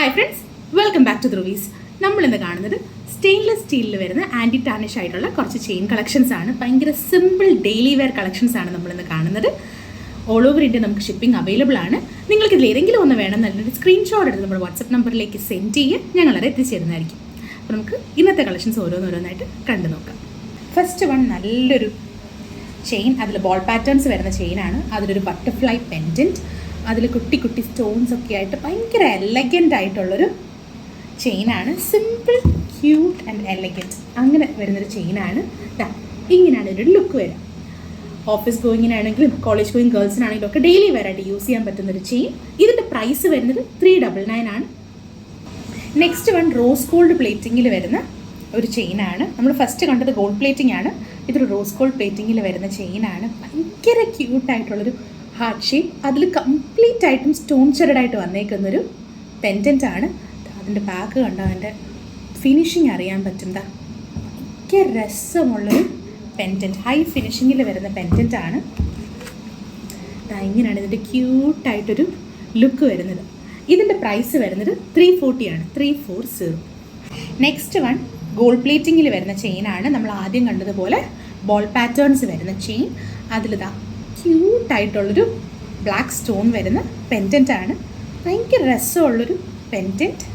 Hi friends, welcome back to Dhruvis. നമ്മളിന്ന് കാണുന്നത് stainless സ്റ്റീലിൽ വരുന്ന ആൻറ്റി ടാർണിഷ് ആയിട്ടുള്ള കുറച്ച് ചെയിൻ കളക്ഷൻസ് ആണ്. ഭയങ്കര സിമ്പിൾ ഡെയിലി വെയർ കളക്ഷൻസ് ആണ് നമ്മളിന്ന് കാണുന്നത്. ഓൾ ഓവർ ഇന്ത്യ നമുക്ക് ഷിപ്പിംഗ് അവൈലബിൾ ആണ്. നിങ്ങൾക്ക് ഇതിൽ ഏതെങ്കിലും ഒന്ന് വേണമെന്നുണ്ടെങ്കിൽ സ്ക്രീൻഷോട്ട് എടുത്ത് നമ്മുടെ വാട്സപ്പ് നമ്പറിലേക്ക് സെൻഡ് ചെയ്യുക, ഞങ്ങളത് എത്തിച്ചേരുന്നതായിരിക്കും. അപ്പോൾ നമുക്ക് ഇന്നത്തെ കളക്ഷൻസ് ഓരോന്നോരോന്നായിട്ട് കണ്ടു നോക്കാം. ഫസ്റ്റ് വൺ നല്ലൊരു ചെയിൻ, അതിൽ ബോൾ പാറ്റേൺസ് വരുന്ന ചെയിനാണ്. അതിലൊരു ബട്ടർഫ്ലൈ പെൻഡൻറ്റ്, അതിൽ കുട്ടി കുട്ടി സ്റ്റോൺസ് ഒക്കെ ആയിട്ട് ഭയങ്കര എലഗൻ്റ് ആയിട്ടുള്ളൊരു ചെയിനാണ്. സിമ്പിൾ, ക്യൂട്ട് ആൻഡ് എലഗൻറ്റ് അങ്ങനെ വരുന്നൊരു ചെയിനാണ്. ഇങ്ങനെയാണ് ഒരു ലുക്ക് വരിക. ഓഫീസ് ഗോയിങ്ങിനാണെങ്കിലും കോളേജ് ഗോയിങ് ഗേൾസിനാണെങ്കിലും ഒക്കെ ഡെയിലി വെയറായിട്ട് യൂസ് ചെയ്യാൻ പറ്റുന്നൊരു ചെയിൻ. ഇതിൻ്റെ പ്രൈസ് വരുന്നത് 399 ആണ്. നെക്സ്റ്റ് വൺ റോസ് ഗോൾഡ് പ്ലേറ്റിങ്ങിൽ വരുന്ന ഒരു ചെയിനാണ്. നമ്മൾ ഫസ്റ്റ് കണ്ടത് ഗോൾഡ് പ്ലേറ്റിംഗ് ആണ്. ഇതൊരു റോസ് ഗോൾഡ് പ്ലേറ്റിങ്ങിൽ വരുന്ന ചെയിനാണ്. ഭയങ്കര ക്യൂട്ടായിട്ടുള്ളൊരു ഹാർട്ട് ഷേപ്പ്, അതിൽ കംപ്ലീറ്റ് ആയിട്ടും സ്റ്റോൺ ചെറഡായിട്ട് വന്നേക്കുന്നൊരു പെൻഡൻ്റ് ആണ്. അതിൻ്റെ ബാക്ക് കണ്ടോ, അതിൻ്റെ ഫിനിഷിങ് അറിയാൻ പറ്റും. ഭയങ്കര രസമുള്ളൊരു പെൻഡൻറ്റ്, ഹൈ ഫിനിഷിങ്ങിൽ വരുന്ന പെൻഡൻ്റ് ആണ്. ഇങ്ങനെയാണ് ഇതിൻ്റെ ക്യൂട്ടായിട്ടൊരു ലുക്ക് വരുന്നത്. ഇതിൻ്റെ പ്രൈസ് വരുന്നത് 340 ആണ്, 340. നെക്സ്റ്റ് വൺ ഗോൾഡ് പ്ലേറ്റിങ്ങിൽ വരുന്ന ചെയിനാണ്. നമ്മൾ ആദ്യം കണ്ടതുപോലെ ബോൾ പാറ്റേൺസ് വരുന്ന ചെയിൻ, അതിലിതാ ക്യൂട്ടായിട്ടുള്ളൊരു ബ്ലാക്ക് സ്റ്റോൺ വരുന്ന പെൻഡൻ്റ് ആണ്. ഭയങ്കര രസമുള്ളൊരു പെൻഡൻറ്റ്.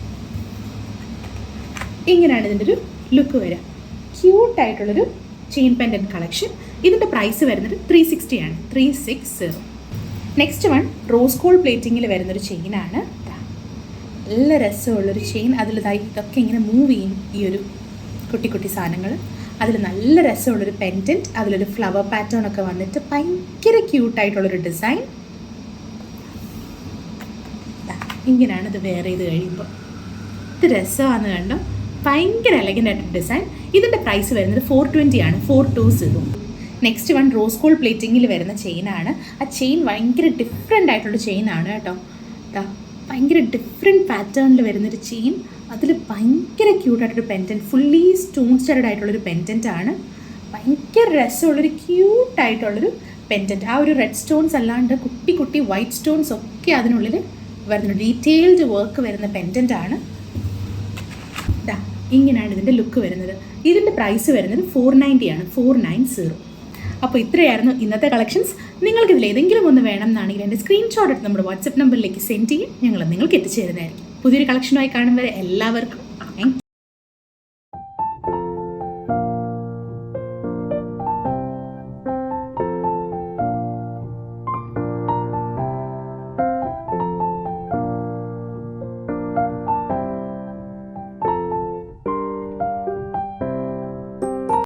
ഇങ്ങനെയാണ് ഇതിൻ്റെ ഒരു ലുക്ക് വരിക. ക്യൂട്ടായിട്ടുള്ളൊരു ചെയിൻ പെൻഡൻറ്റ് കളക്ഷൻ. ഇതിൻ്റെ പ്രൈസ് വരുന്നത് 360 ആണ്, 360. നെക്സ്റ്റ് വൺ റോസ് ഗോൾഡ് പ്ലേറ്റിങ്ങിൽ വരുന്നൊരു ചെയിനാണ്. നല്ല രസമുള്ളൊരു ചെയിൻ, അതിലിതായി ഇതൊക്കെ ഇങ്ങനെ മൂവ് ചെയ്യും, ഈ ഒരു കുട്ടി കുട്ടി സാധനങ്ങൾ. അതിൽ നല്ല രസമുള്ളൊരു പെൻഡൻറ്റ്, അതിലൊരു ഫ്ലവർ പാറ്റേൺ ഒക്കെ വന്നിട്ട് ഭയങ്കര ക്യൂട്ടായിട്ടുള്ളൊരു ഡിസൈൻ. ഇങ്ങനെയാണ് ഇത് വെയർ ചെയ്ത് കഴിയുമ്പോൾ. ഇത് രസമാണെന്ന് കണ്ടോ, ഭയങ്കര എലഗൻ്റ് ആയിട്ടൊരു ഡിസൈൻ. ഇതിൻ്റെ പ്രൈസ് വരുന്നത് 420 ആണ്, 420. നെക്സ്റ്റ് വൺ റോസ് ഗോൾഡ് പ്ലേറ്റിങ്ങിൽ വരുന്ന ചെയിനാണ്. ആ ചെയിൻ ഭയങ്കര ഡിഫറെൻ്റ് ആയിട്ടുള്ള ചെയിനാണ് കേട്ടോ. ഭയങ്കര ഡിഫറെൻറ്റ് പാറ്റേണിൽ വരുന്നൊരു ചെയിൻ, അതിൽ ഭയങ്കര ക്യൂട്ടായിട്ടൊരു പെൻഡൻറ്റ്, ഫുള്ളി സ്റ്റോൺ സ്റ്റഡഡ് ആയിട്ടുള്ളൊരു പെൻഡൻ്റ് ആണ്. ഭയങ്കര രസമുള്ളൊരു ക്യൂട്ടായിട്ടുള്ളൊരു പെൻഡൻറ്റ്. ആ ഒരു റെഡ് സ്റ്റോൺസ് അല്ലാണ്ട് കുട്ടി കുട്ടി വൈറ്റ് സ്റ്റോൺസ് ഒക്കെ അതിനുള്ളിൽ വരുന്ന ഡീറ്റെയിൽഡ് വർക്ക് വരുന്ന പെൻഡൻ്റ് ആണ്. ഇങ്ങനെയാണ് ഇതിൻ്റെ ലുക്ക് വരുന്നത്. ഇതിൻ്റെ പ്രൈസ് വരുന്നത് 490 ആണ്, 490. അപ്പോൾ ഇത്രയായിരുന്നു ഇന്നത്തെ കളക്ഷൻസ്. നിങ്ങൾക്കിതിൽ ഏതെങ്കിലും ഒന്ന് വേണം എന്നാണെങ്കിൽ എൻ്റെ സ്ക്രീൻഷോട്ട് എടുത്ത് നമ്മുടെ വാട്സപ്പ് നമ്പറിലേക്ക് സെൻഡ് ചെയ്യും, ഞങ്ങൾ നിങ്ങൾക്ക് എത്തിച്ചു തരുന്നതായിരിക്കും. പുതിയൊരു കളക്ഷനുമായി കാണും വരെ എല്ലാവർക്കും